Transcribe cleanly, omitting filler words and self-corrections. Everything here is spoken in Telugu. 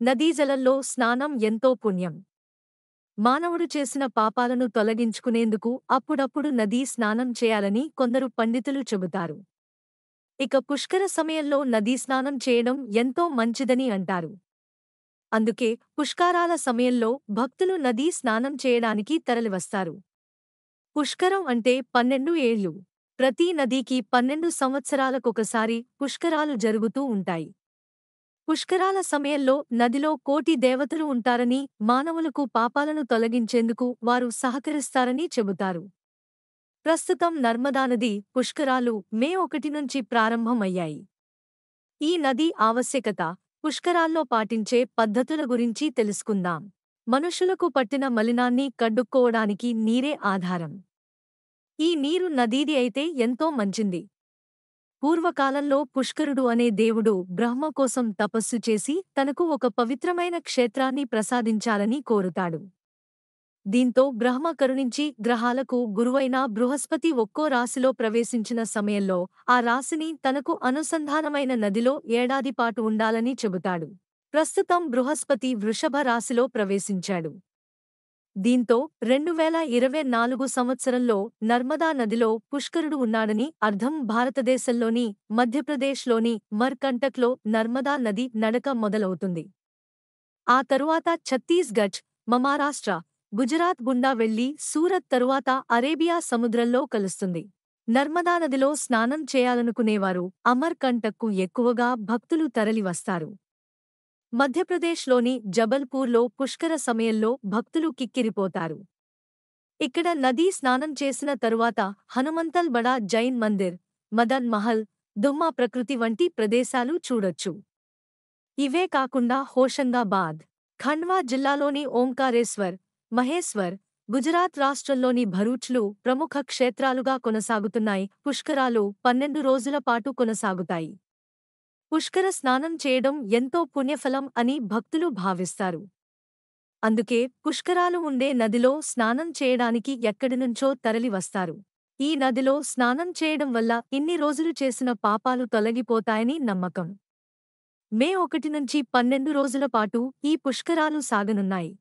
నదీజలంలో స్నానం ఎంతో పుణ్యం. మానవుడు చేసిన పాపాలను తొలగించుకునేందుకు అప్పుడప్పుడు నదీ స్నానం చేయాలని కొందరు పండితులు చెబుతారు. ఇక పుష్కర సమయంలో నదీ స్నానం చేయడం ఎంతో మంచిదని అంటారు. అందుకే పుష్కరాల సమయంలో భక్తులు నదీ స్నానం చేయడానికి తరలివస్తారు. పుష్కరం అంటే 12 ఏళ్లు. ప్రతి నదికి 12 సంవత్సరాలకొకసారి పుష్కరాలు జరుగుతూ ఉంటాయి. పుష్కరాల సమయంలో నదిలో కోటి దేవతలు ఉంటారని, మానవులకు పాపాలను తొలగించేందుకు వారు సహకరిస్తారని చెబుతారు. ప్రస్తుతం నర్మదా నది పుష్కరాలు మే 1 నుంచి ప్రారంభమయ్యాయి. ఈ నది ఆవశ్యకత, పుష్కరాల్లో పాటించే పద్ధతుల గురించి తెలుసుకుందాం. మనుషులకు పట్టిన మలినాన్ని కడుక్కోవడానికి నీరే ఆధారం. ఈ నీరు నదీది అయితే ఎంతో మంచింది. పూర్వకాలంలో పుష్కరుడు అనే దేవుడు బ్రహ్మ కోసం తపస్సు చేసి తనకు ఒక పవిత్రమైన క్షేత్రాన్ని ప్రసాదించాలని కోరుతాడు. దీంతో బ్రహ్మ కరుణించి గ్రహాలకు గురువైన బృహస్పతి ఒక్కో రాశిలో ప్రవేశించిన సమయంలో ఆ రాశిని తనకు అనుసంధానమైన నదిలో ఏడాదిపాటు ఉండాలని చెబుతాడు. ప్రస్తుతం బృహస్పతి వృషభ రాశిలో ప్రవేశించాడు. దీంతో 2024 సంవత్సరంలో నర్మదా నదిలో పుష్కరుడు ఉన్నాడని అర్థం. భారతదేశంలోని మధ్యప్రదేశ్లోని మర్కంటక్లో నర్మదా నది నడక మొదలవుతుంది. ఆ తరువాత ఛత్తీస్గఢ్, మహారాష్ట్ర, గుజరాత్ గుండా వెళ్లి సూరత్ తరువాత అరేబియా సముద్రంలో కలుస్తుంది. నర్మదా నదిలో స్నానం చేయాలనుకునేవారు అమర్కంటక్కు ఎక్కువగా భక్తులు తరలివస్తారు. మధ్యప్రదేశ్లోని జబల్పూర్లో పుష్కర సమయంలో భక్తులు కిక్కిరిపోతారు. ఇక్కడ నదీ స్నానం చేసిన తరువాత హనుమంతల్ బడా జైన్ మందిర్, మదన్ మహల్, దుమ్మా ప్రకృతి వంటి ప్రదేశాలు చూడొచ్చు. ఇవే కాకుండా హోషంగాబాద్, ఖండ్వా జిల్లాలోని ఓంకారేశ్వర్, మహేశ్వర్, గుజరాత్ రాష్ట్రంలోని భరూచ్లు ప్రముఖ క్షేత్రాలుగా కొనసాగుతున్నాయి. పుష్కరాలు 12 రోజుల పాటు కొనసాగుతాయి. పుష్కర స్నానం చేయడం ఎంతో పుణ్యఫలం అని భక్తులు భావిస్తారు. అందుకే పుష్కరాలు ఉండే నదిలో స్నానం చేయడానికి ఎక్కడినుంచో తరలి వస్తారు. ఈ నదిలో స్నానం చేయడం వల్ల ఇన్ని రోజులు చేసిన పాపాలు తొలగిపోతాయని నమ్మకం. మే 1 నుంచి 12 రోజుల పాటు ఈ పుష్కరాలు సాగనున్నాయి.